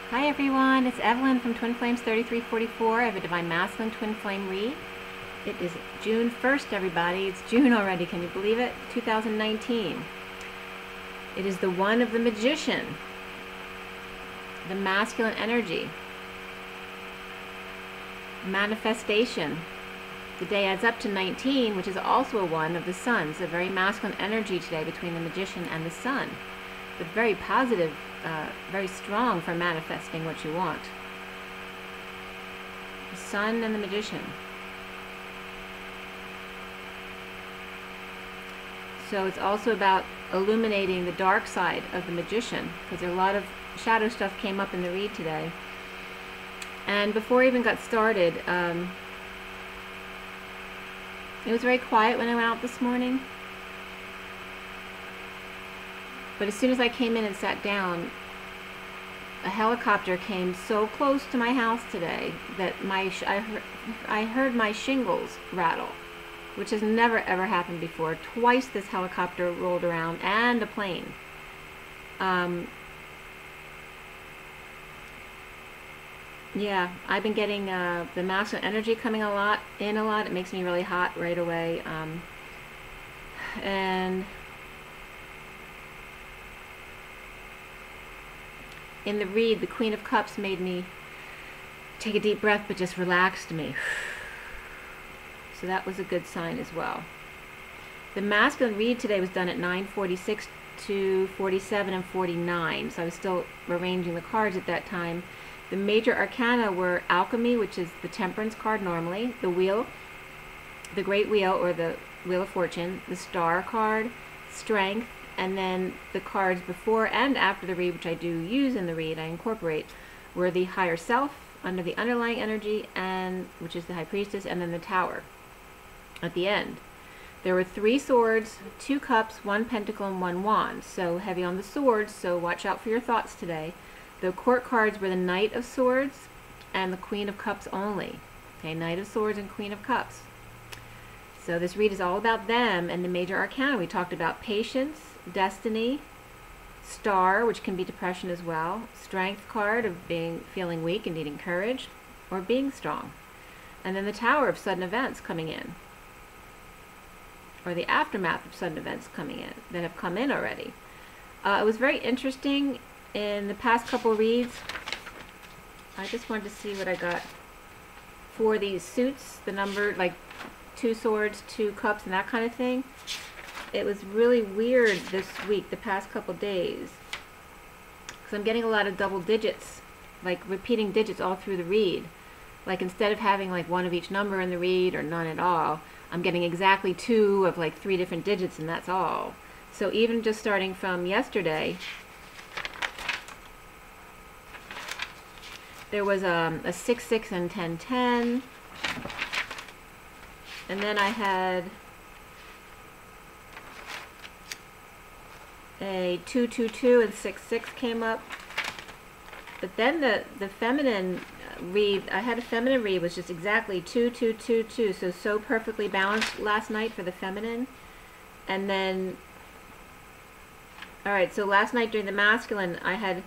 Hi everyone, it's Evelyn from Twin Flames 3344. I have a Divine Masculine Twin Flame read. It is June 1st, everybody. It's June already, can you believe it? 2019. It is the one of the Magician, the masculine energy, manifestation. The day adds up to 19, which is also a one of the Sun. So very masculine energy today between the Magician and the Sun, but very positive, very strong for manifesting what you want. The Sun and the Magician. So it's also about illuminating the dark side of the Magician, because a lot of shadow stuff came up in the read today. And before I even got started, it was very quiet when I went out this morning. But as soon as I came in and sat down, a helicopter came so close to my house today that I heard my shingles rattle, which has never ever happened before. Twice this helicopter rolled around, and a plane. Yeah, I've been getting the masculine energy coming in a lot. It makes me really hot right away. And in the read, the Queen of Cups made me take a deep breath, but just relaxed me. So that was a good sign as well. The masculine read today was done at 9:46 to 47 and 49. So I was still arranging the cards at that time. The major arcana were Alchemy, which is the Temperance card normally, the Wheel, the Great Wheel, or the Wheel of Fortune, the Star card, Strength, and then the cards before and after the read, which I do use in the read, I incorporate, were the Higher Self, under the underlying energy, and which is the High Priestess, and then the Tower at the end. There were 3 swords, 2 cups, 1 pentacle, and 1 wand. So heavy on the swords, so watch out for your thoughts today. The court cards were the Knight of Swords and the Queen of Cups only. Okay, Knight of Swords and Queen of Cups. So this read is all about them. And the major arcana, we talked about Patience, Destiny, Star, which can be depression as well, Strength card of feeling weak and needing courage, or being strong. And then the Tower of sudden events coming in, or the aftermath of sudden events coming in that have come in already. It was very interesting. In the past couple reads, I just wanted to see what I got for these suits, the number, like 2 swords, 2 cups, and that kind of thing. It was really weird this week, the past couple days, because I'm getting a lot of double digits, like repeating digits all through the read. Like instead of having like 1 of each number in the read or none at all, I'm getting exactly 2 of like 3 different digits, and that's all. So even just starting from yesterday, there was a 6-6 and 10-10, and then I had a 2-2-2 and 6-6 came up. But then the feminine read, I had a feminine read was just exactly 2-2-2-2, so perfectly balanced last night for the feminine. And then, all right, so last night during the masculine, I had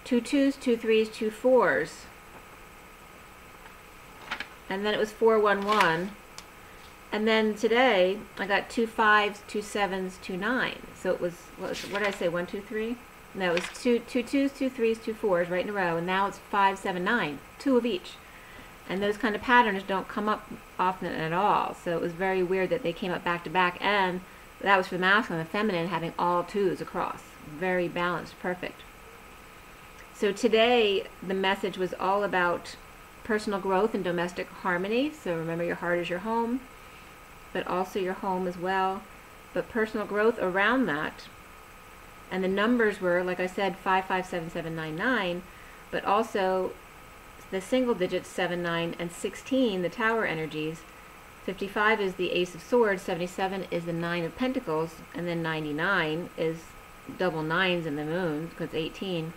2 2s, 2 3s, 2 4s. And then it was 4-1-1. And then today, I got 2 5s, 2 7s, 2 9s. So it was, what did I say, 1, 2, 3? No, it was 2 2s, 2 3s, 2 4s right in a row. And now it's 5, 7, 9, 2 of each. And those kind of patterns don't come up often at all. So it was very weird that they came up back to back. And that was for the masculine and the feminine having all 2s across. Very balanced, perfect. So today, the message was all about personal growth and domestic harmony. So remember, your heart is your home, but also your home as well. But personal growth around that. And the numbers were, like I said, 5, 5, 7, 7, 9, 9, but also the single digits 7, 9, and 16, the Tower energies. 55 is the Ace of Swords, 77 is the 9 of Pentacles, and then 99 is double 9s in the moon, because 18.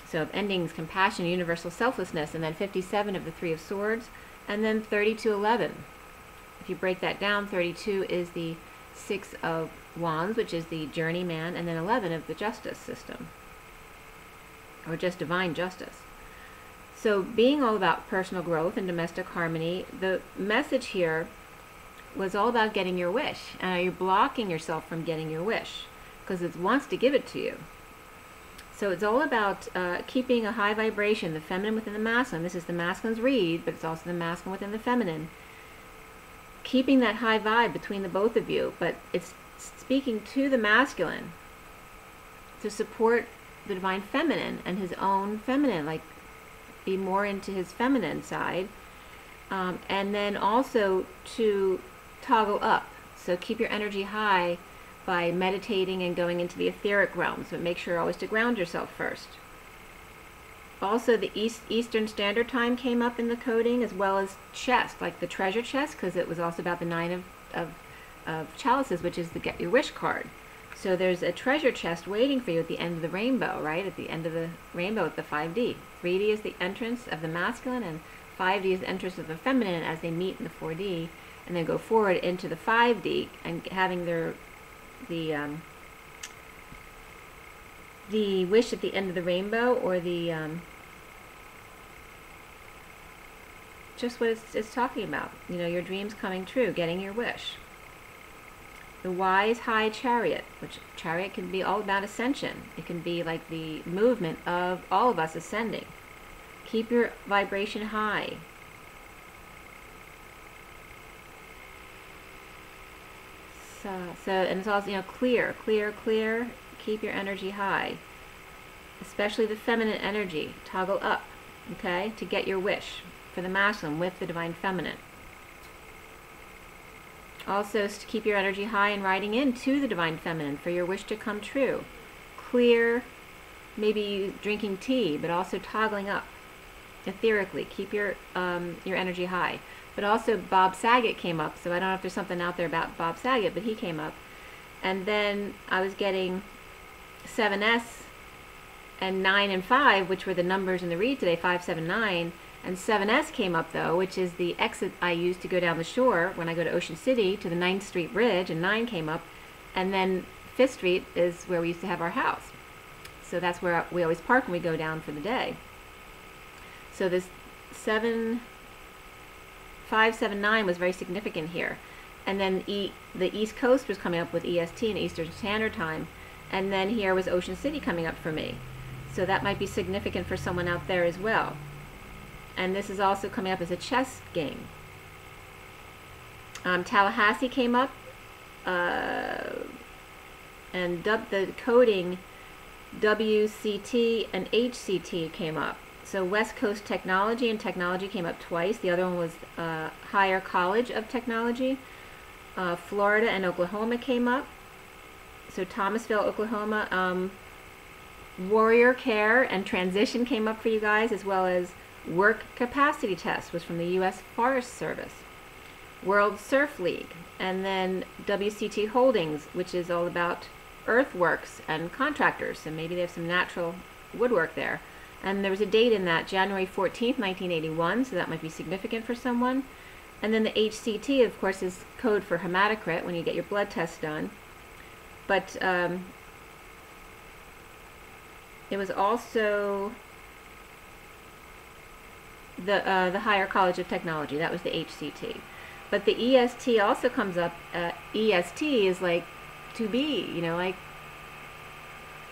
So of endings, compassion, universal selflessness, and then 57 of the 3 of Swords, and then 32-11. If you break that down, 32 is the 6 of Wands, which is the journeyman, and then 11 of the justice system. or just divine justice. So being all about personal growth and domestic harmony, the message here was all about getting your wish. And you're blocking yourself from getting your wish because it wants to give it to you. So it's all about keeping a high vibration, the feminine within the masculine. This is the masculine's read, but it's also the masculine within the feminine. Keeping that high vibe between the both of you, but it's speaking to the masculine to support the divine feminine and his own feminine, like be more into his feminine side, and then also to toggle up. So keep your energy high by meditating and going into the etheric realms, but make sure always to ground yourself first. Also, the Eastern Standard Time came up in the coding, as well as chest, like the treasure chest, because it was also about the Nine of Chalices, which is the Get Your Wish card. So there's a treasure chest waiting for you at the end of the rainbow, right? At the end of the rainbow at the 5D. 3D is the entrance of the masculine, and 5D is the entrance of the feminine as they meet in the 4D, and then go forward into the 5D and having the wish at the end of the rainbow, or the just what it's talking about. You know, your dreams coming true, getting your wish. The wise high chariot, which chariot can be all about ascension. It can be like the movement of all of us ascending. Keep your vibration high. So and it's also, you know, clear. Keep your energy high, especially the feminine energy. Toggle up, okay, to get your wish for the masculine with the divine feminine. Also, to keep your energy high and riding into the divine feminine for your wish to come true. Clear, maybe drinking tea, but also toggling up etherically. Keep your energy high. But also Bob Saget came up, so I don't know if there's something out there about Bob Saget, but he came up. And then I was getting 7S and 9 and 5, which were the numbers in the read today, 5, 7, 9. And 7S came up, though, which is the exit I use to go down the shore when I go to Ocean City to the 9th Street Bridge, and 9 came up. And then 5th Street is where we used to have our house. So that's where we always park when we go down for the day. So this 5, 7, 9 was very significant here. And then the East Coast was coming up with EST and Eastern Standard Time. And then here was Ocean City coming up for me. So that might be significant for someone out there as well. And this is also coming up as a chess game. Tallahassee came up, and the coding WCT and HCT came up. So West Coast Technology and Technology came up twice. The other one was Higher College of Technology. Florida and Oklahoma came up. So Thomasville, Oklahoma. Warrior Care and Transition came up for you guys, as well as Work Capacity Test was from the U.S. Forest Service. World Surf League, and then WCT Holdings, which is all about earthworks and contractors, and maybe they have some natural woodwork there. And there was a date in that, January 14th, 1981, so that might be significant for someone. And then the HCT, of course, is code for hematocrit when you get your blood test done. But it was also the Higher College of Technology. That was the HCT. But the EST also comes up. EST is like to be, you know, like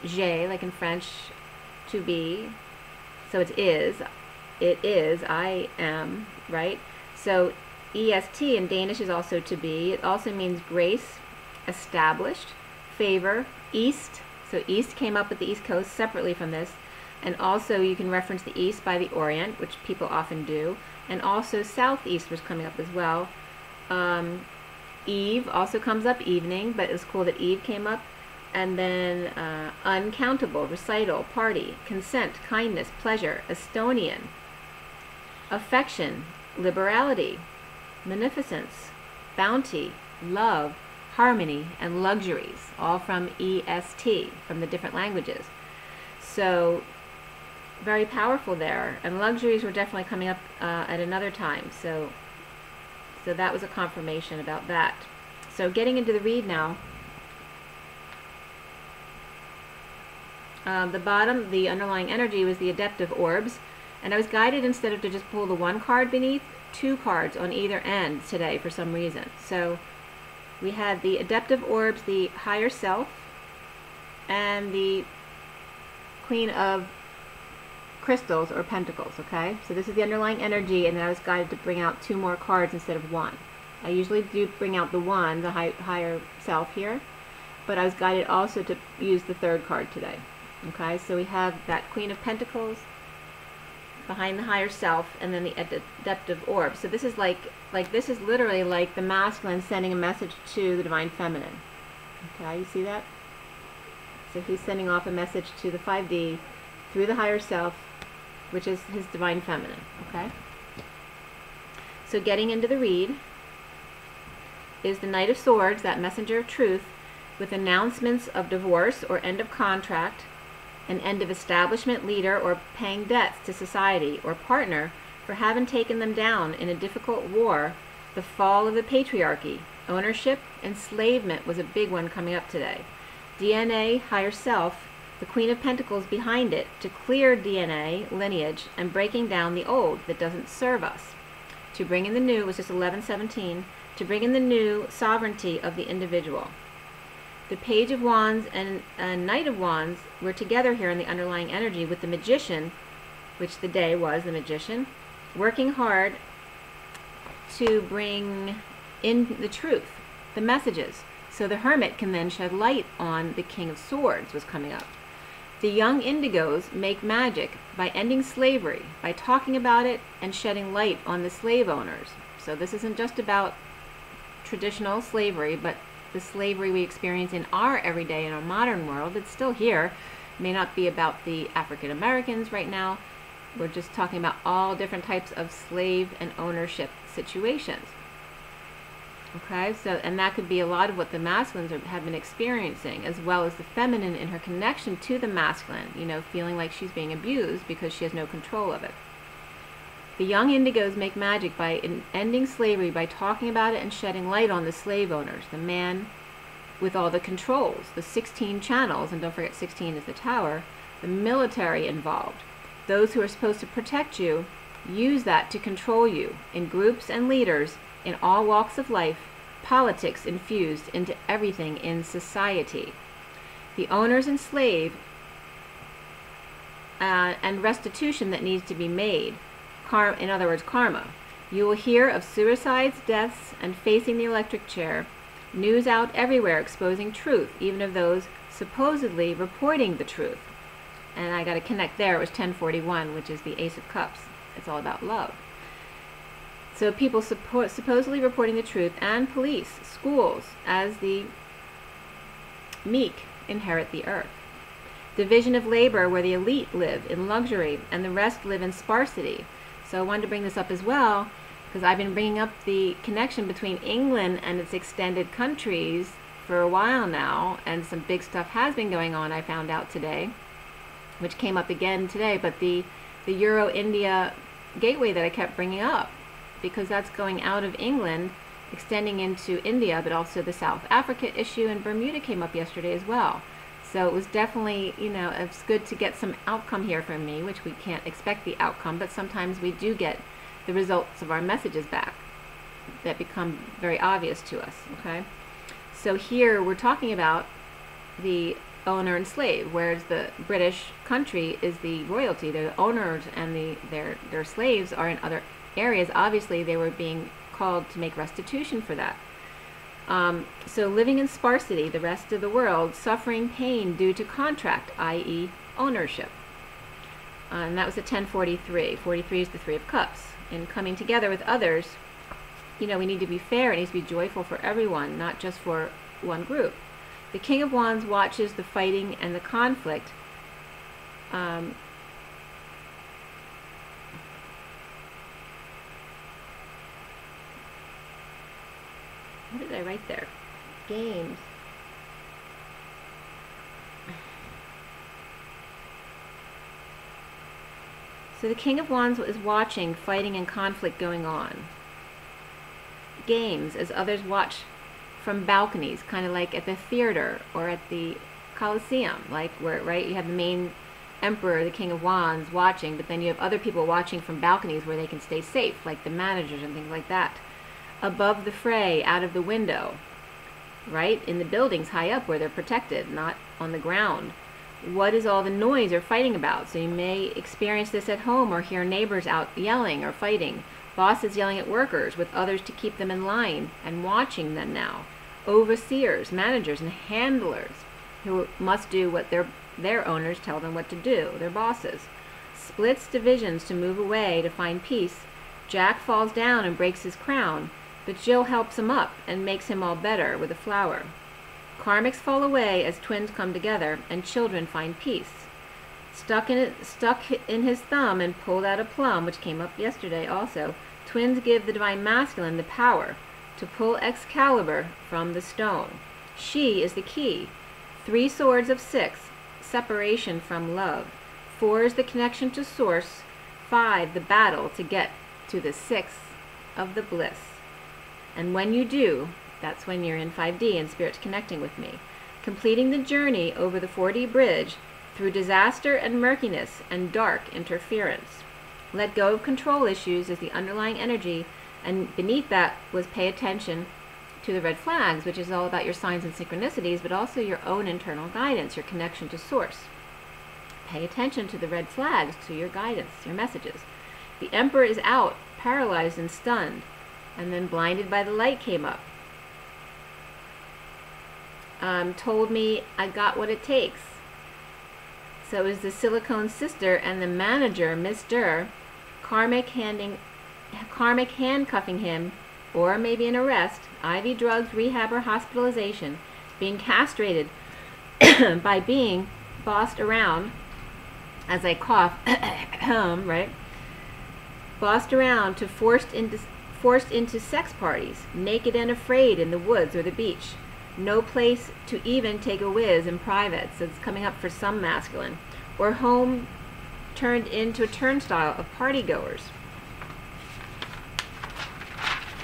j'ai, like in French, to be. So it is, I am, right? So EST in Danish is also to be. It also means grace, established, favor, east. So east came up with the East Coast separately from this. And also you can reference the east by the Orient, which people often do. And also southeast was coming up as well. Eve also comes up, evening, but it was cool that Eve came up. And then uncountable, recital, party, consent, kindness, pleasure, Estonian, affection, liberality, beneficence, bounty, love, harmony, and luxuries, all from EST, from the different languages. So very powerful there. And luxuries were definitely coming up at another time. So that was a confirmation about that. So getting into the read now. The bottom, the underlying energy, was the adaptive orbs, and I was guided, instead of to just pull the one card beneath, 2 cards on either end today for some reason. So we had the adaptive orbs, the higher self, and the Queen of Crystals or Pentacles, okay? So this is the underlying energy, and then I was guided to bring out 2 more cards instead of 1. I usually do bring out the 1, the higher self here, but I was guided also to use the 3rd card today. Okay, so we have that Queen of Pentacles behind the higher self, and then the adaptive orb. So this is this is literally like the masculine sending a message to the divine feminine. Okay, you see that? So he's sending off a message to the 5D through the higher self, which is his divine feminine. Okay? So getting into the read is the Knight of Swords, that messenger of truth, with announcements of divorce or end of contract, an end of establishment, leader, or paying debts to society or partner for having taken them down in a difficult war, the fall of the patriarchy, ownership, enslavement was a big one coming up today. DNA, higher self, the Queen of Pentacles behind it, to clear DNA, lineage, and breaking down the old that doesn't serve us. To bring in the new was just 1117, to bring in the new sovereignty of the individual. The Page of Wands and Knight of Wands were together here in the underlying energy with the Magician, which the day was the Magician, working hard to bring in the truth, the messages, so the Hermit can then shed light on the King of Swords was coming up. The young indigos make magic by ending slavery, by talking about it and shedding light on the slave owners. So this isn't just about traditional slavery, but the slavery we experience in our everyday, in our modern world. It's still here. It may not be about the African Americans right now. We're just talking about all different types of slave and ownership situations. Okay, so, and that could be a lot of what the masculines have been experiencing, as well as the feminine in her connection to the masculine, you know, feeling like she's being abused because she has no control of it. The young indigos make magic by ending slavery, by talking about it and shedding light on the slave owners, the man with all the controls, the 16 channels, and don't forget 16 is the tower, the military involved. Those who are supposed to protect you use that to control you in groups and leaders in all walks of life, politics infused into everything in society. The owners enslave, and restitution that needs to be made. In other words, karma. You will hear of suicides, deaths, and facing the electric chair. News out everywhere exposing truth, even of those supposedly reporting the truth. And I got to connect there. It was 1041, which is the Ace of Cups. It's all about love. So people supposedly reporting the truth, and police, schools, as the meek inherit the earth. Division of labor, where the elite live in luxury and the rest live in sparsity. So I wanted to bring this up as well, because I've been bringing up the connection between England and its extended countries for a while now, and some big stuff has been going on, I found out today, which came up again today, but the Euro-India gateway that I kept bringing up, because that's going out of England, extending into India, but also the South Africa issue, and Bermuda came up yesterday as well. So it was definitely, you know, it's good to get some outcome here from me, which we can't expect the outcome, but sometimes we do get the results of our messages back that become very obvious to us, okay? So here we're talking about the owner and slave, whereas the British country is the royalty. They're the owners, and their slaves are in other areas. Obviously, they were being called to make restitution for that. So living in sparsity, the rest of the world, suffering pain due to contract, i.e. ownership. And that was a 1043. 43 is the Three of Cups. In coming together with others, you know, we need to be fair. It needs to be joyful for everyone, not just for one group. The King of Wands watches the fighting and the conflict. What did I write there? Games. So the King of Wands is watching fighting and conflict going on. Games, as others watch from balconies, kind of like at the theater or at the Colosseum, like where, right, you have the main emperor, the King of Wands, watching, but then you have other people watching from balconies where they can stay safe, like the managers and things like that. Above the fray, out of the window, right, in the buildings high up where they're protected, not on the ground. What is all the noise or fighting about? So you may experience this at home or hear neighbors out yelling or fighting. Bosses yelling at workers with others to keep them in line and watching them now. Overseers, managers, and handlers who must do what their owners tell them what to do, their bosses. Splits divisions to move away to find peace. Jack falls down and breaks his crown, but Jill helps him up and makes him all better with a flower. Karmics fall away as twins come together, and children find peace. Stuck in his thumb and pulled out a plum, which came up yesterday also, twins give the Divine Masculine the power to pull Excalibur from the stone. She is the key. 3 swords of 6, separation from love. 4 is the connection to Source. 5, the battle to get to the 6 of the bliss. And when you do, that's when you're in 5D and Spirit's connecting with me. Completing the journey over the 4D bridge through disaster and murkiness and dark interference. Let go of control issues as the underlying energy, and beneath that was pay attention to the red flags, which is all about your signs and synchronicities, but also your own internal guidance, your connection to Source. Pay attention to the red flags, to your guidance, your messages. The Emperor is out, paralyzed and stunned, and then blinded by the light came up. Told me I got what it takes. So it was the silicone sister and the manager, Mr. Karmic handcuffing him, or maybe an arrest, IV drugs, rehab, or hospitalization, being castrated by being bossed around, as I cough, right? Bossed around to forced into sex parties, naked and afraid in the woods or the beach. No place to even take a whiz in private, so it's coming up for some masculine. Or home turned into a turnstile of partygoers.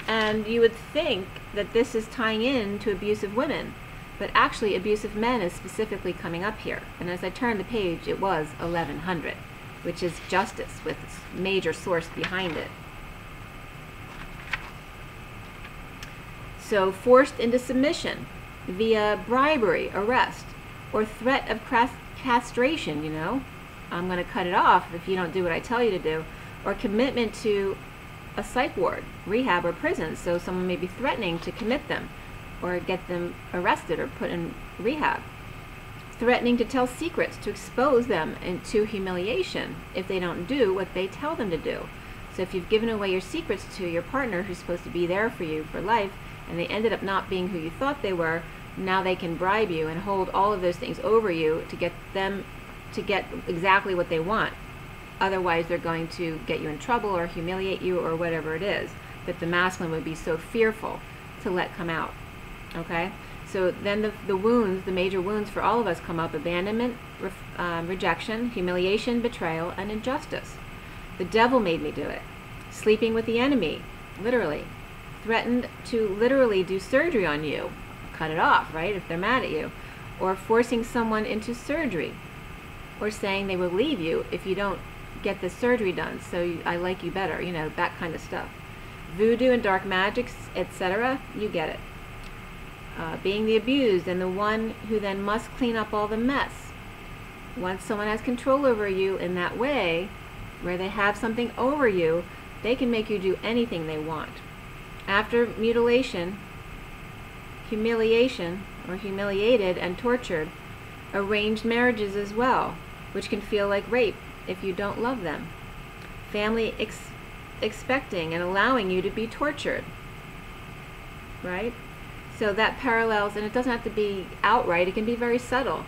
And you would think that this is tying in to abusive women, but actually abusive men is specifically coming up here. And as I turned the page, it was 1100, which is justice with its major source behind it. So forced into submission via bribery, arrest, or threat of castration, you know. I'm going to cut it off if you don't do what I tell you to do. Or commitment to a psych ward, rehab, or prison. So someone may be threatening to commit them or get them arrested or put in rehab. Threatening to tell secrets to expose them into humiliation if they don't do what they tell them to do. So if you've given away your secrets to your partner who's supposed to be there for you for life, and they ended up not being who you thought they were, now they can bribe you and hold all of those things over you to get them to get exactly what they want. Otherwise, they're going to get you in trouble or humiliate you or whatever it is that the masculine would be so fearful to let come out. Okay? So then the wounds, the major wounds for all of us come up: abandonment, rejection, humiliation, betrayal, and injustice. The devil made me do it. Sleeping with the enemy, literally. Threatened to literally do surgery on you. Cut it off, right, if they're mad at you. Or forcing someone into surgery. Or saying they will leave you if you don't get the surgery done, so I like you better, you know, that kind of stuff. Voodoo and dark magics, etc., you get it. Being the abused and the one who then must clean up all the mess. Once someone has control over you in that way, where they have something over you, they can make you do anything they want. After mutilation, humiliation, or humiliated and tortured, arranged marriages as well, which can feel like rape if you don't love them. Family expecting and allowing you to be tortured, right? So that parallels, and it doesn't have to be outright, it can be very subtle.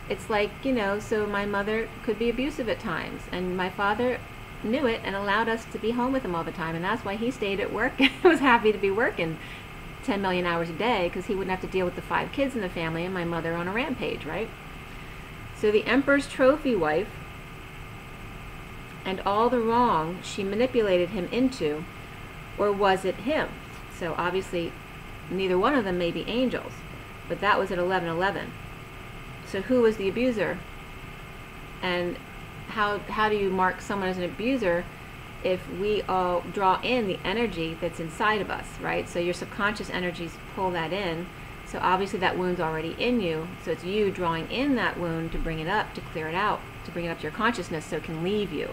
It's like, you know, so my mother could be abusive at times, and my father knew it and allowed us to be home with him all the time, and that's why he stayed at work and was happy to be working 10 million hours a day, because he wouldn't have to deal with the 5 kids in the family and my mother on a rampage, right? So the Emperor's trophy wife and all the wrong she manipulated him into, or was it him? So obviously neither one of them may be angels, but that was at 1111. So who was the abuser? And how do you mark someone as an abuser if we all draw in the energy that's inside of us, right? So your subconscious energies pull that in. So obviously that wound's already in you. So it's you drawing in that wound to bring it up, to clear it out, to bring it up to your consciousness so it can leave you.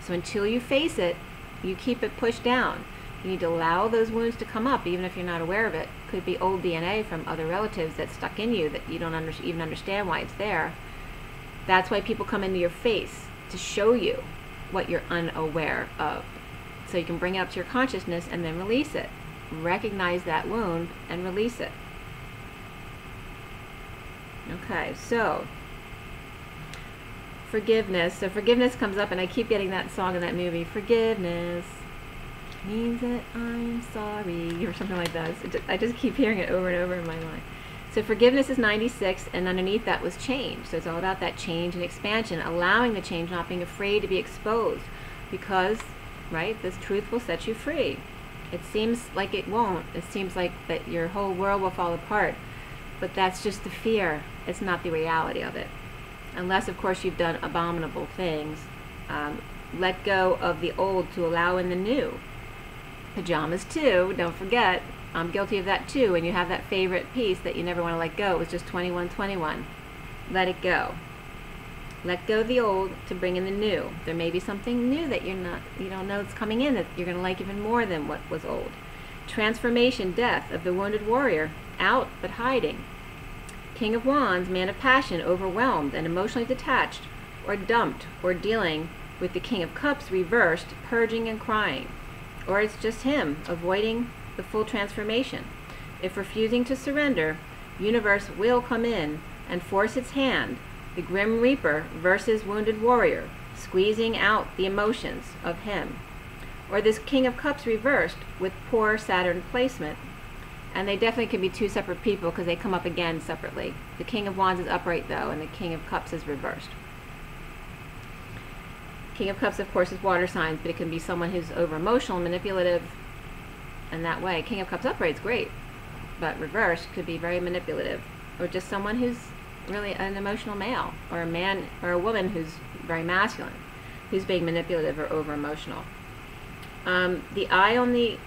So until you face it, you keep it pushed down. You need to allow those wounds to come up, even if you're not aware of it. Could be old DNA from other relatives that's stuck in you that you don't even understand why it's there. That's why people come into your face, to show you what you're unaware of. So you can bring it up to your consciousness and then release it. Recognize that wound and release it. Okay, so forgiveness. So forgiveness comes up, and I keep getting that song in that movie. Forgiveness means that I'm sorry, or something like that. I just keep hearing it over and over in my mind. So forgiveness is 96, and underneath that was change. So it's all about that change and expansion, allowing the change, not being afraid to be exposed, because, right, this truth will set you free. It seems like it won't. It seems like that your whole world will fall apart, but that's just the fear. It's not the reality of it. Unless, of course, you've done abominable things. Let go of the old to allow in the new. Pajamas too, don't forget. I'm guilty of that too. When you have that favorite piece that you never want to let go, it was just 2121. Let it go. Let go of the old to bring in the new. There may be something new that you don't know it's coming in that you're going to like even more than what was old. Transformation, death of the wounded warrior, out but hiding. King of Wands, man of passion, overwhelmed and emotionally detached, or dumped, or dealing with the King of Cups reversed, purging and crying. Or it's just him, avoiding the full transformation. If refusing to surrender, universe will come in and force its hand, the Grim Reaper versus Wounded Warrior, squeezing out the emotions of him. Or this King of Cups reversed with poor Saturn placement. And they definitely can be two separate people because they come up again separately. The King of Wands is upright though, and the King of Cups is reversed. King of Cups, of course, is water signs, but it can be someone who's over-emotional, manipulative, and that way. King of Cups upright is great, but reversed could be very manipulative. Or just someone who's really an emotional male, or a man or a woman who's very masculine, who's being manipulative or over-emotional. The eye on the,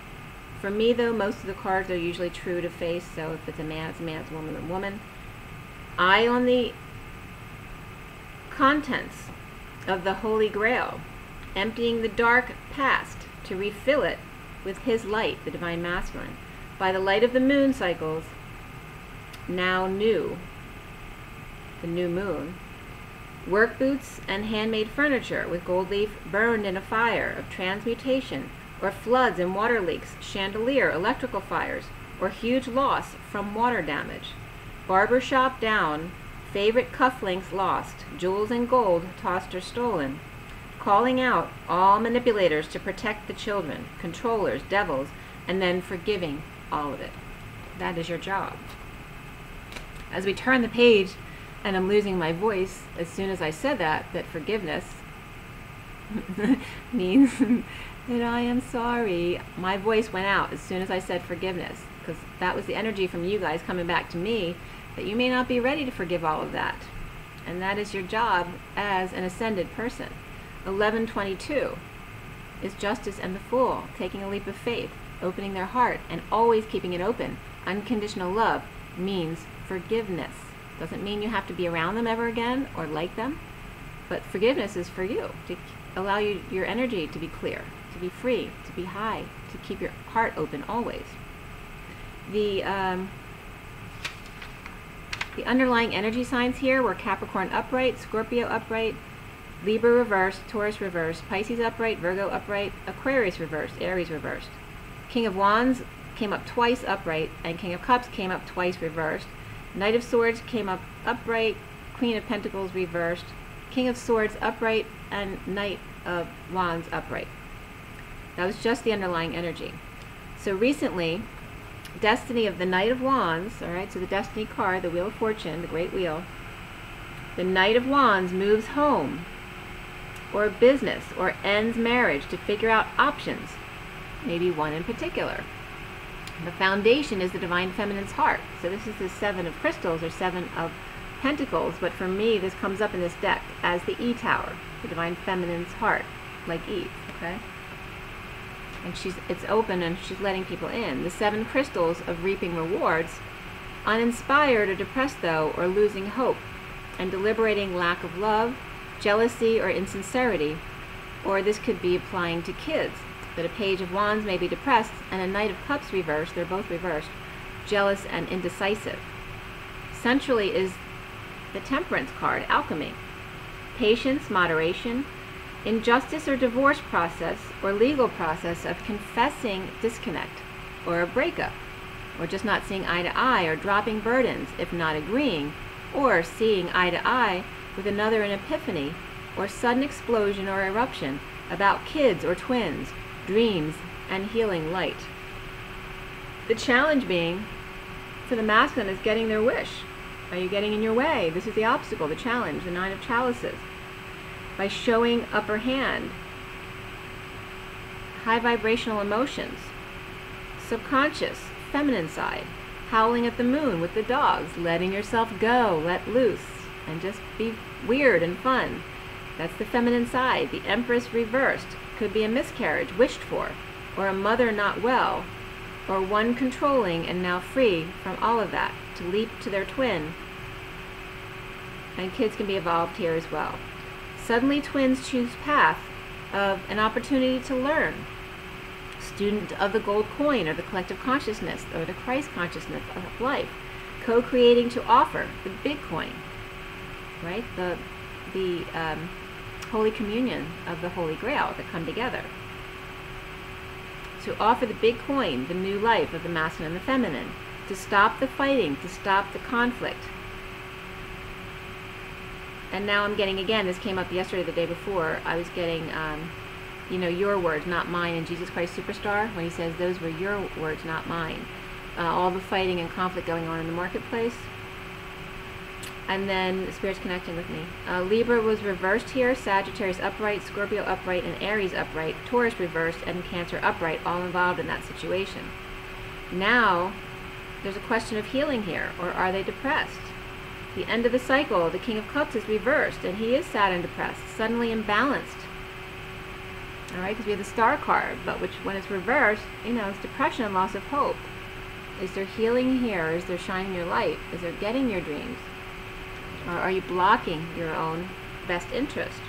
for me though, most of the cards are usually true to face, so if it's a man, it's a man, it's a woman, it's a woman. Eye on the contents of the Holy Grail, emptying the dark past to refill it with his light, the Divine Masculine, by the light of the moon cycles, now new, the new moon. Work boots and handmade furniture with gold leaf burned in a fire of transmutation, or floods and water leaks, chandelier, electrical fires, or huge loss from water damage. Barber shop down, favorite cufflinks lost, jewels and gold tossed or stolen. Calling out all manipulators to protect the children, controllers, devils, and then forgiving all of it. That is your job. As we turn the page, and I'm losing my voice as soon as I said that forgiveness means that I am sorry. My voice went out as soon as I said forgiveness, because that was the energy from you guys coming back to me that you may not be ready to forgive all of that. And that is your job as an ascended person. 1122 is justice and the fool, taking a leap of faith, opening their heart, and always keeping it open. Unconditional love means forgiveness. Doesn't mean you have to be around them ever again or like them, but forgiveness is for you, to allow your energy to be clear, to be free, to be high, to keep your heart open always. The underlying energy signs here were Capricorn upright, Scorpio upright, Libra reversed, Taurus reversed, Pisces upright, Virgo upright, Aquarius reversed, Aries reversed. King of Wands came up twice upright, and King of Cups came up twice reversed. Knight of Swords came up upright, Queen of Pentacles reversed, King of Swords upright, and Knight of Wands upright. That was just the underlying energy. So recently, destiny of the Knight of Wands, all right, so the destiny card, the Wheel of Fortune, the Great Wheel, the Knight of Wands moves home, or business, or ends marriage to figure out options, maybe one in particular. The foundation is the Divine Feminine's heart. So this is the 7 of crystals, or 7 of Pentacles, but for me, this comes up in this deck as the E Tower, the Divine Feminine's heart, like Eve, okay? And it's open and she's letting people in. The 7 crystals of reaping rewards, uninspired or depressed though, or losing hope, and deliberating lack of love, jealousy, or insincerity. Or this could be applying to kids, that a Page of Wands may be depressed, and a Knight of Cups reversed, they're both reversed, jealous and indecisive. Centrally is the Temperance card, alchemy, patience, moderation, injustice or divorce process or legal process of confessing disconnect or a breakup, or just not seeing eye to eye, or dropping burdens if not agreeing, or seeing eye to eye with another in epiphany, or sudden explosion or eruption about kids or twins, dreams, and healing light. The challenge being for the masculine is getting their wish. Are you getting in your way? This is the obstacle, the challenge, the 9 of chalices. By showing upper hand, high vibrational emotions, subconscious, feminine side, howling at the moon with the dogs, letting yourself go, let loose, and just be weird and fun. That's the feminine side. The Empress reversed could be a miscarriage wished for, or a mother not well, or one controlling and now free from all of that to leap to their twin. And kids can be evolved here as well. Suddenly twins choose path of an opportunity to learn. Student of the gold coin, or the collective consciousness, or the Christ consciousness of life. Co-creating to offer the big coin, right? The Holy Communion of the Holy Grail that come together. To offer the big coin, the new life of the masculine and the feminine. To stop the fighting, to stop the conflict. And now I'm getting, again, this came up yesterday, the day before, I was getting, you know, your words, not mine, in Jesus Christ Superstar, when he says, those were your words, not mine. All the fighting and conflict going on in the marketplace. And then the Spirit's connecting with me. Libra was reversed here, Sagittarius upright, Scorpio upright, and Aries upright, Taurus reversed, and Cancer upright, all involved in that situation. Now, there's a question of healing here, or are they depressed? The end of the cycle, the King of Cups is reversed, and he is sad and depressed, suddenly imbalanced. All right, because we have the Star card, but when it's reversed, you know, it's depression and loss of hope. Is there healing here? Is there shining your light? Is there getting your dreams? Or are you blocking your own best interest?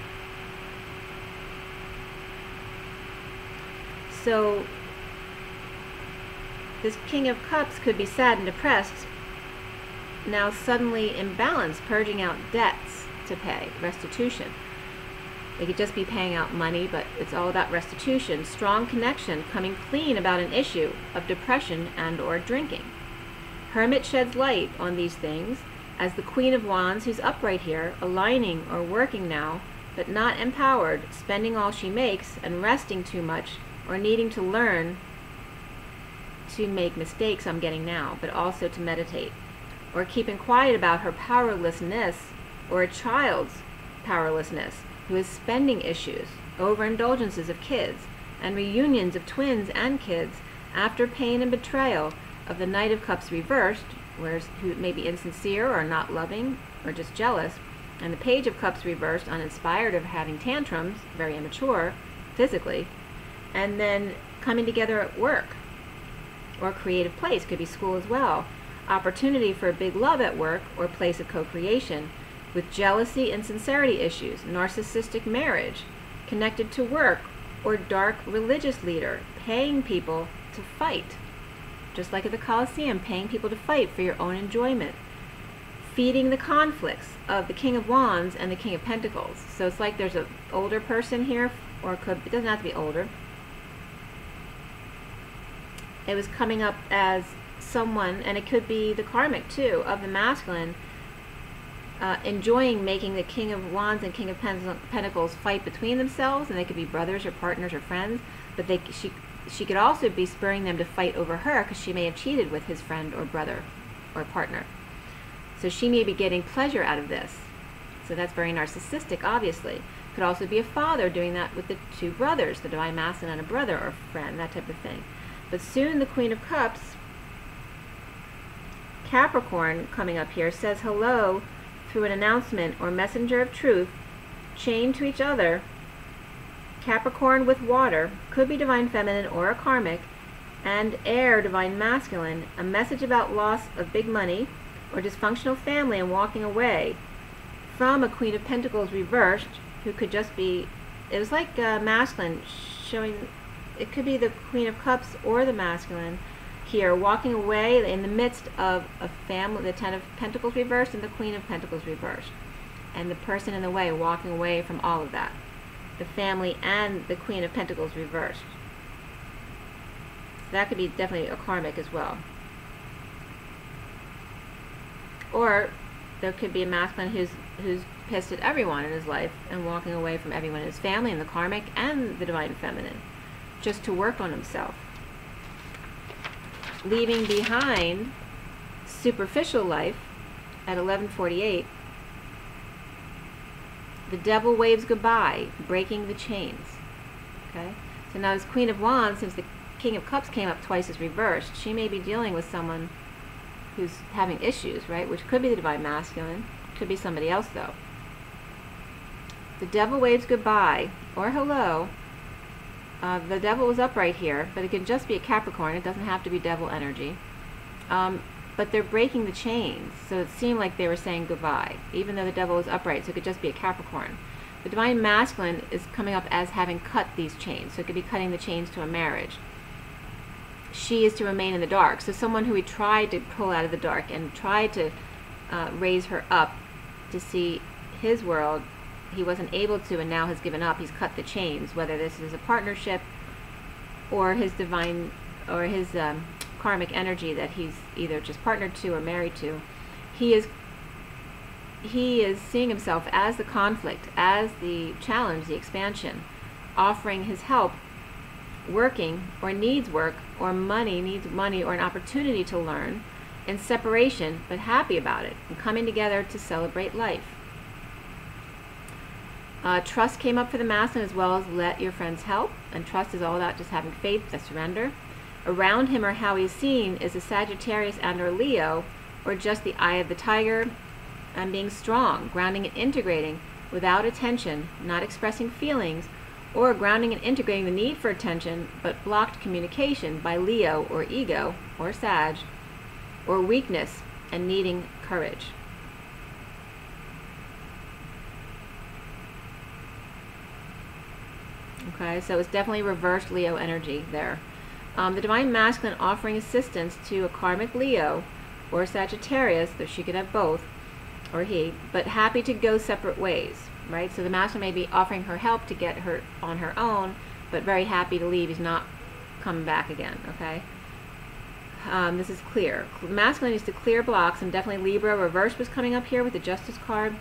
So this King of Cups could be sad and depressed, now suddenly imbalanced, purging out debts to pay, restitution. They could just be paying out money, but it's all about restitution, strong connection, coming clean about an issue of depression and or drinking. Hermit sheds light on these things as the Queen of Wands, who's upright here, aligning or working now, but not empowered, spending all she makes and resting too much, or needing to learn to make mistakes I'm getting now, but also to meditate, or keeping quiet about her powerlessness, or a child's powerlessness, who is spending issues, overindulgences of kids, and reunions of twins and kids after pain and betrayal of the Knight of Cups reversed, who may be insincere or not loving or just jealous, and the Page of Cups reversed, uninspired, of having tantrums, very immature physically, and then coming together at work or creative place, could be school as well, opportunity for a big love at work or place of co-creation, with jealousy and sincerity issues, narcissistic marriage, connected to work or dark religious leader, paying people to fight. Just like at the Colosseum, paying people to fight for your own enjoyment. Feeding the conflicts of the King of Wands and the King of Pentacles. So it's like there's an older person here, or it doesn't have to be older. It was coming up as someone, and it could be the karmic too, of the masculine, enjoying making the King of Wands and King of Pentacles fight between themselves, and they could be brothers or partners or friends, but she could also be spurring them to fight over her because she may have cheated with his friend or brother or partner. So she may be getting pleasure out of this. So that's very narcissistic, obviously. Could also be a father doing that with the two brothers, the Divine Masculine and a brother or friend, that type of thing. But soon the Queen of Cups, Capricorn, coming up here, says hello, through an announcement or messenger of truth, chained to each other, Capricorn with water, could be divine feminine or a karmic, and air, divine masculine, a message about loss of big money or dysfunctional family and walking away from a Queen of Pentacles reversed, who could just be, it was like masculine, showing, it could be the Queen of Cups or the masculine here, walking away in the midst of a family, the Ten of Pentacles reversed and the Queen of Pentacles reversed. And the person in the way, walking away from all of that. The family and the Queen of Pentacles reversed. So that could be definitely a karmic as well. Or there could be a masculine who's pissed at everyone in his life and walking away from everyone in his family and the karmic and the divine feminine, just to work on himself. Leaving behind superficial life at 11:48. The devil waves goodbye, breaking the chains. Okay? So now as Queen of Wands, since the King of Cups came up twice as reversed, she may be dealing with someone who's having issues, right? Which could be the divine masculine, could be somebody else though. The devil waves goodbye, or hello. The devil was upright here, but it could just be a Capricorn. It doesn't have to be devil energy. But they're breaking the chains, so it seemed like they were saying goodbye, even though the devil was upright, so it could just be a Capricorn. The divine masculine is coming up as having cut these chains, so it could be cutting the chains to a marriage. She is to remain in the dark, so someone who he tried to pull out of the dark and tried to raise her up to see his world, he wasn't able to, and now has given up. He's cut the chains, whether this is a partnership or his divine, or his karmic energy that he's either just partnered to or married to. He is seeing himself as the conflict, as the challenge, the expansion, offering his help, working or needs work or needs money or an opportunity to learn, in separation, but happy about it, and coming together to celebrate life. Trust came up for the masculine, as well as let your friends help, and trust is all about just having faith, the surrender. Around him, or how he's seen, is a Sagittarius and or Leo, or just the eye of the tiger, and being strong, grounding and integrating without attention, not expressing feelings, or grounding and integrating the need for attention, but blocked communication by Leo or ego, or Sag, or weakness and needing courage. Okay, so it's definitely reversed Leo energy there. The divine masculine offering assistance to a karmic Leo or Sagittarius, though she could have both, or he, but happy to go separate ways, right? So the masculine may be offering her help to get her on her own, but very happy to leave. He's not coming back again, okay? This is clear. Masculine needs to clear blocks, and definitely Libra reverse was coming up here with the Justice card.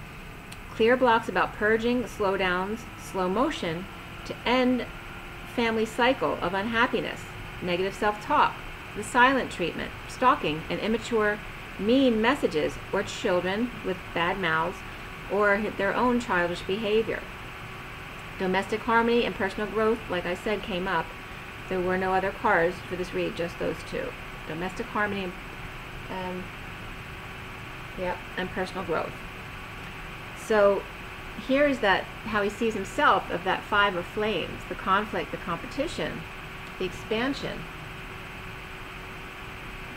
Clear blocks about purging, slowdowns, slow motion, to end family cycle of unhappiness, negative self-talk, the silent treatment, stalking, and immature, mean messages, or children with bad mouths, or their own childish behavior. Domestic harmony and personal growth, like I said, came up. There were no other cards for this read, just those two. Domestic harmony and personal growth. So here is that how he sees himself of that Five of Flames, the conflict, the competition, the expansion,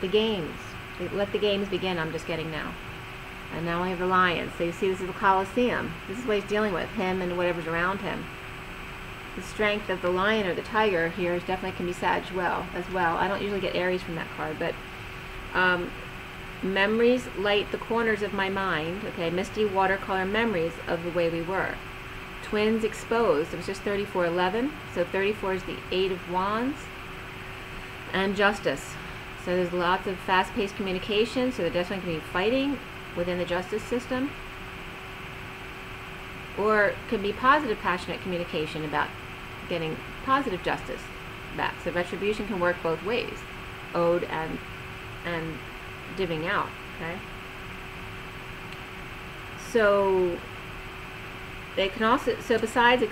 the games. Let the games begin, I'm just getting now. And now I have the lion. So you see, this is the Colosseum. This is what he's dealing with, him and whatever's around him. The strength of the lion or the tiger here is definitely can be Sag as well. I don't usually get Aries from that card, but memories light the corners of my mind. Okay, misty watercolor memories of the way we were. Twins exposed. It was just 3411. So 34 is the Eight of Wands. And Justice. So there's lots of fast-paced communication. So there definitely can be fighting within the justice system. Or it can be positive, passionate communication about getting positive justice back. So retribution can work both ways. Owed and divvying out, okay? So they can also, so besides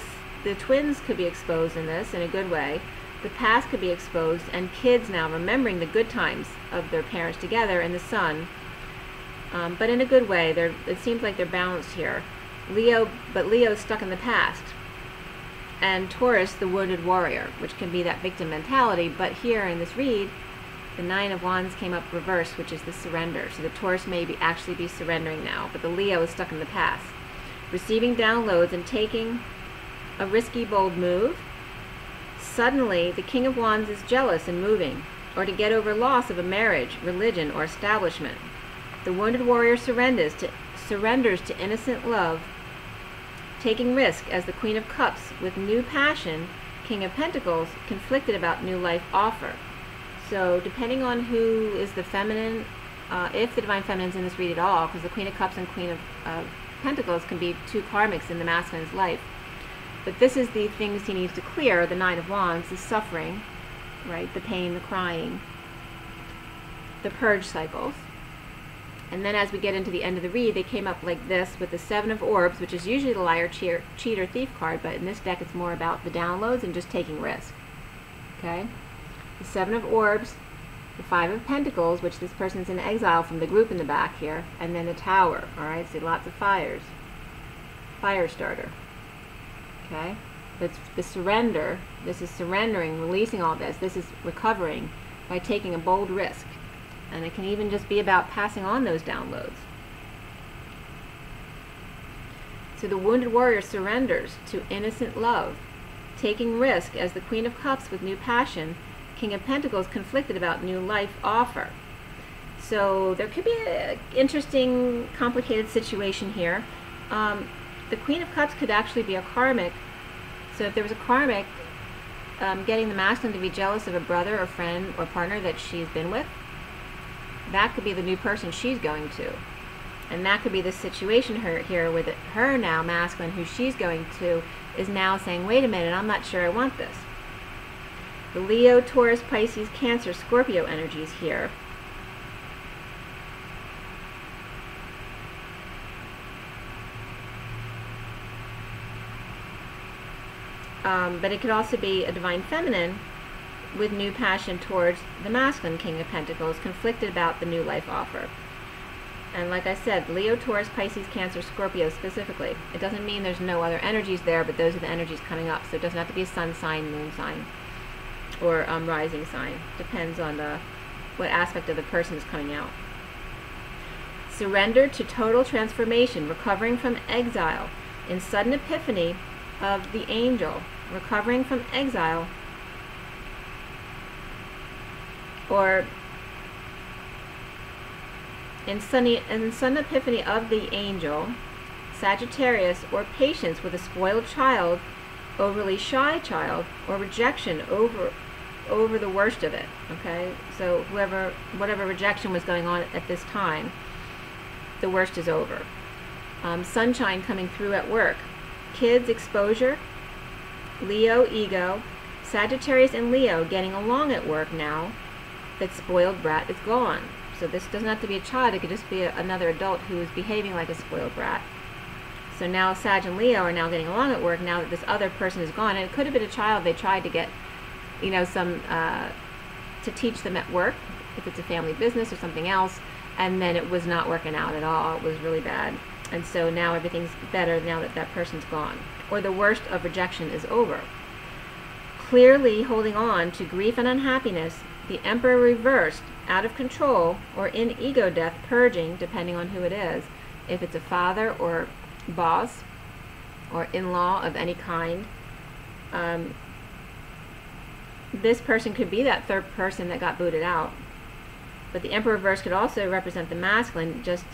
the twins could be exposed in this in a good way, the past could be exposed, and kids now remembering the good times of their parents together, and the son but in a good way. It seems like they're balanced here. But Leo's stuck in the past. And Taurus, the wounded warrior, which can be that victim mentality. But here in this read, the Nine of Wands came up reversed, which is the surrender. So the Taurus may actually be surrendering now, but the Leo is stuck in the past. Receiving downloads and taking a risky, bold move. Suddenly, the King of Wands is jealous and moving, or to get over loss of a marriage, religion, or establishment. The wounded warrior surrenders to innocent love, taking risk as the Queen of Cups with new passion, King of Pentacles, conflicted about new life offer. So depending on who is the feminine, if the Divine Feminine's in this read at all, because the Queen of Cups and Queen of Pentacles can be two karmics in the masculine's life. But this is the things he needs to clear, the Nine of Wands, the suffering, right, the pain, the crying, the purge cycles. And then as we get into the end of the read, they came up like this with the Seven of Orbs, which is usually the liar, cheat, or thief card, but in this deck it's more about the downloads and just taking risk. Okay? The Seven of Orbs, the Five of Pentacles, which this person's in exile from the group in the back here, and then the Tower. Alright, so lots of fires. Fire starter. Okay? But the surrender, this is surrendering, releasing all this. This is recovering by taking a bold risk. And it can even just be about passing on those downloads. So the wounded warrior surrenders to innocent love, taking risk as the Queen of Cups with new passion, King of Pentacles conflicted about new life offer. So there could be an interesting, complicated situation here. The Queen of Cups could actually be a karmic. So if there was a karmic getting the masculine to be jealous of a brother or friend or partner that she's been with, that could be the new person she's going to. And that could be the situation here with her now, masculine, who she's going to, is now saying, wait a minute, I'm not sure I want this. The Leo, Taurus, Pisces, Cancer, Scorpio energies here. But it could also be a Divine Feminine with new passion towards the masculine King of Pentacles, conflicted about the new life offer. And like I said, Leo, Taurus, Pisces, Cancer, Scorpio specifically. It doesn't mean there's no other energies there, but those are the energies coming up. So it doesn't have to be a sun sign, moon sign, or rising sign. Depends on what aspect of the person is coming out. Surrender to total transformation, recovering from exile, in sudden epiphany of the angel, recovering from exile, or in sudden epiphany of the angel, Sagittarius, or patience with a spoiled child, overly shy child, or rejection over the worst of it. Okay, so whatever rejection was going on at this time, the worst is over. Sunshine coming through at work. Kids, exposure. Leo, ego. Sagittarius and Leo getting along at work now. That spoiled brat is gone. So this doesn't have to be a child, it could just be another adult who is behaving like a spoiled brat. So now Sag and Leo are now getting along at work now that this other person is gone. And it could have been a child they tried to get, to teach them at work, if it's a family business or something else, and then it was not working out at all. It was really bad. And so now everything's better now that that person's gone. Or the worst of rejection is over. Clearly holding on to grief and unhappiness, the Emperor reversed, out of control, or in ego death, purging, depending on who it is. If it's a father or boss or in-law of any kind, this person could be that third person that got booted out. But the Emperor reverse could also represent the masculine, just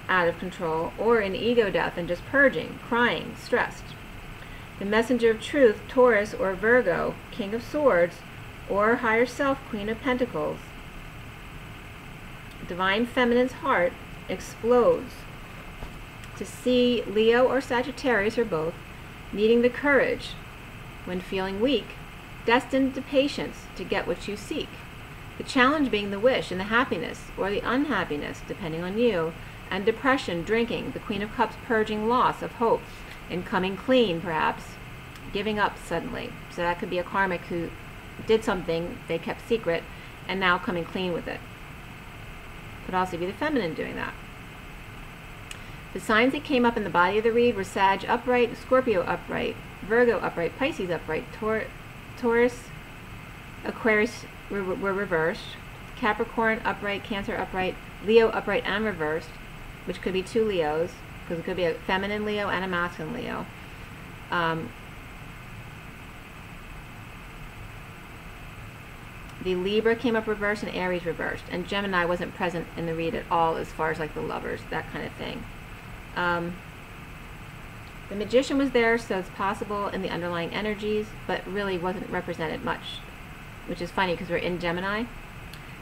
out of control, or in ego death and just purging, crying, stressed. The messenger of truth, Taurus or Virgo, King of Swords, or higher self, Queen of Pentacles. Divine Feminine's heart explodes to see Leo or Sagittarius or both needing the courage when feeling weak, destined to patience to get what you seek. The challenge being the wish and the happiness or the unhappiness, depending on you, and depression, drinking, the Queen of Cups purging loss of hope and coming clean, perhaps, giving up suddenly. So that could be a karmic who did something they kept secret and now coming clean with it. Could also be the feminine doing that. The signs that came up in the body of the read were Sag upright, Scorpio upright, Virgo upright, Pisces upright, Taurus, Aquarius were reversed, Capricorn upright, Cancer upright, Leo upright and reversed, which could be two Leos, because it could be a feminine Leo and a masculine Leo. The Libra came up reversed and Aries reversed, and Gemini wasn't present in the read at all as far as like the lovers, that kind of thing. The Magician was there, so it's possible in the underlying energies, but really wasn't represented much, which is funny because we're in Gemini.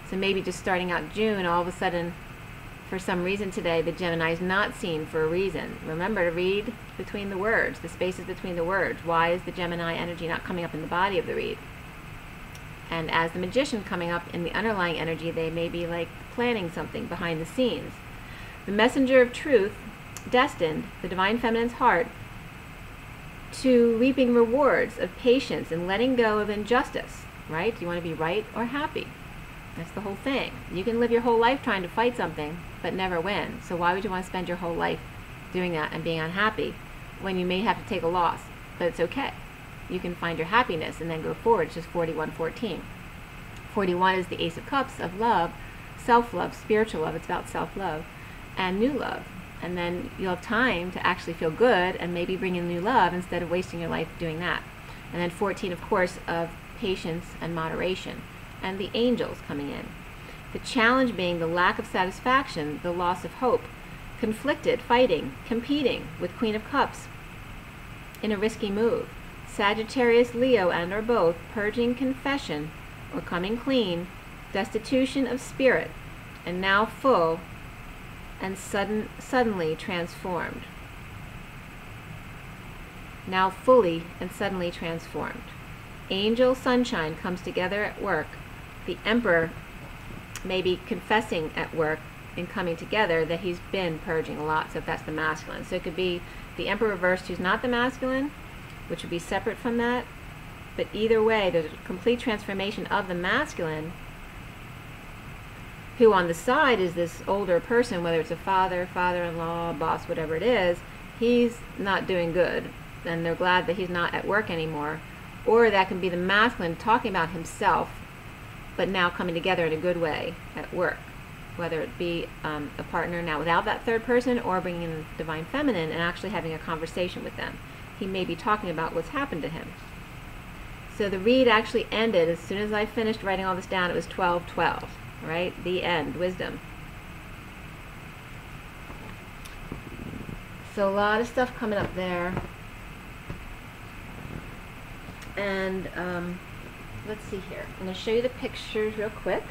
So maybe just starting out June, all of a sudden, for some reason today, the Gemini is not seen for a reason. Remember to read between the words, the spaces between the words. Why is the Gemini energy not coming up in the body of the read? And as the Magician coming up in the underlying energy, they may be like planning something behind the scenes. The Messenger of Truth, destined the Divine Feminine's heart to reaping rewards of patience and letting go of injustice, right? Do you want to be right or happy? That's the whole thing. You can live your whole life trying to fight something, but never win. So why would you want to spend your whole life doing that and being unhappy when you may have to take a loss? But it's okay. You can find your happiness and then go forward. It's just 41-14. 41 is the Ace of Cups of love, self-love, spiritual love. It's about self-love and new love. And then you'll have time to actually feel good and maybe bring in new love instead of wasting your life doing that. And then 14, of course, of patience and moderation. And the angels coming in. The challenge being the lack of satisfaction, the loss of hope, conflicted, fighting, competing with Queen of Cups in a risky move. Sagittarius, Leo, and or both, purging, confession, or coming clean, destitution of spirit, and now full and suddenly transformed. Now fully and suddenly transformed. Angel sunshine comes together at work. The Emperor may be confessing at work and coming together that he's been purging a lot, so if that's the masculine. So it could be the Emperor reversed who's not the masculine, which would be separate from that. But either way, there's a complete transformation of the masculine, who on the side is this older person, whether it's a father, father-in-law, boss, whatever it is. He's not doing good, and they're glad that he's not at work anymore. Or that can be the masculine talking about himself, but now coming together in a good way at work, whether it be a partner now without that third person, or bringing in the Divine Feminine and actually having a conversation with them. He may be talking about what's happened to him. So the read actually ended, as soon as I finished writing all this down, it was 12-12, right? The end, wisdom. So a lot of stuff coming up there. And let's see here. I'm going to show you the pictures real quick.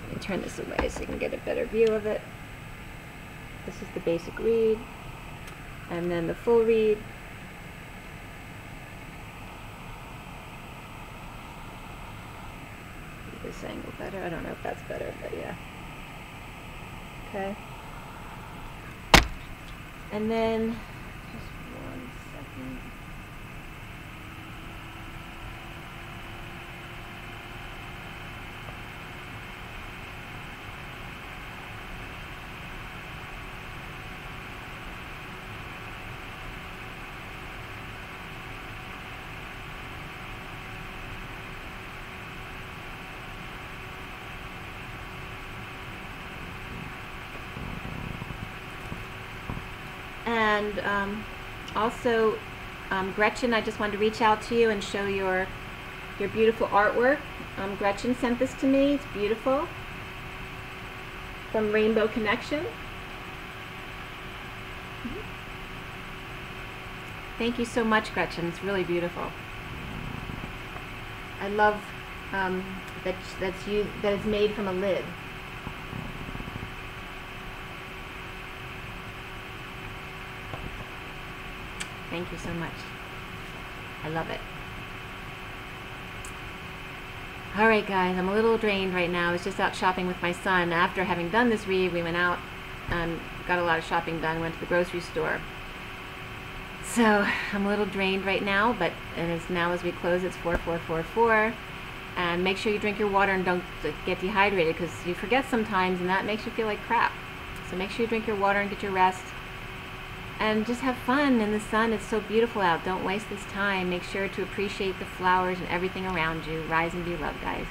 Let me turn this away so you can get a better view of it. This is the basic read. And then the full read. This angle better. I don't know if that's better, but yeah. Okay. And then, just 1 second. And also, Gretchen, I just wanted to reach out to you and show your beautiful artwork. Gretchen sent this to me. It's beautiful. From Rainbow Connection. Thank you so much, Gretchen. It's really beautiful. I love that it's made from a lid. Thank you so much. I love it. Alright guys, I'm a little drained right now. I was just out shopping with my son. After having done this read, we went out and got a lot of shopping done, went to the grocery store. So I'm a little drained right now, but it's now as we close, it's 4:44. And make sure you drink your water and don't get dehydrated, because you forget sometimes and that makes you feel like crap. So make sure you drink your water and get your rest. And just have fun in the sun. It's so beautiful out. Don't waste this time. Make sure to appreciate the flowers and everything around you. Rise and be loved, guys.